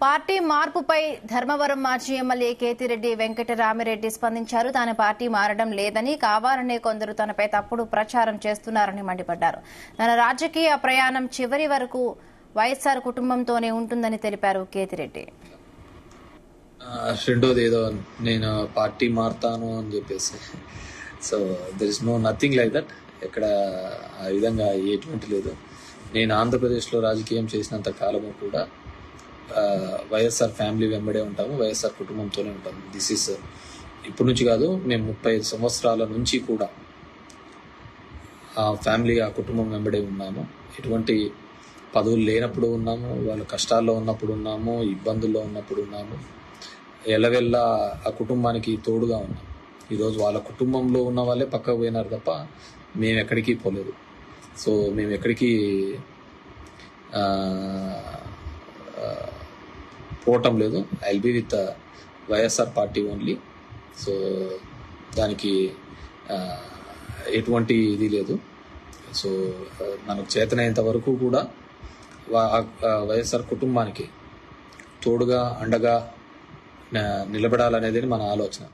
Party మార్పుపై ధర్మవరం మాజీ MLA Kethireddy Venkatarami Reddy స్పందించారు. తాను పార్టీ మారడం లేదని, కావాలనే కొందరు తనపై తప్పుడు ప్రచారం చేస్తున్నారని మండిపడ్డారు. తన రాజకీయ ప్రయాణం చివరి వరకు వైఎస్ఆర్ కుటుంబంతోనే ఉంటుందని తెలిపారు కేతిరెడ్డి. రెండోది ఏదో నేను పార్టీ మారుతాను అని చెప్పేసి, so there is nothing like that. ఎక్కడ ఆ విధంగా ఎటువంటి లేదు. నేను ఆంధ్రప్రదేశ్లో రాజకీయం చేసినంత కాలము కూడా వైఎస్ఆర్ ఫ్యామిలీ వెంబడే ఉంటాము, వైఎస్ఆర్ కుటుంబంతోనే ఉంటాము. దిస్ ఈస్ ఇప్పటి నుంచి కాదు, మేము 35 సంవత్సరాల నుంచి కూడా ఆ ఫ్యామిలీ, ఆ కుటుంబం వెంబడే ఉన్నాము. ఎటువంటి పదవులు లేనప్పుడు ఉన్నాము, వాళ్ళ కష్టాల్లో ఉన్నప్పుడు ఉన్నాము, ఇబ్బందుల్లో ఉన్నప్పుడు ఉన్నాము. ఎల్లవెల్లా ఆ కుటుంబానికి తోడుగా ఉన్నాం. ఈరోజు వాళ్ళ కుటుంబంలో ఉన్న వాళ్ళే పక్కకు పోయినారు తప్ప మేము ఎక్కడికి పోలేదు. సో మేము ఎక్కడికి పోవటం లేదు. I will be with YSR party only. So దానికి ఎటువంటి ఇది లేదు. సో మనకు చేతనైనంత వరకు కూడా వైఎస్ఆర్ కుటుంబానికి తోడుగా అండగా నిలబడాలనేది మన ఆలోచన.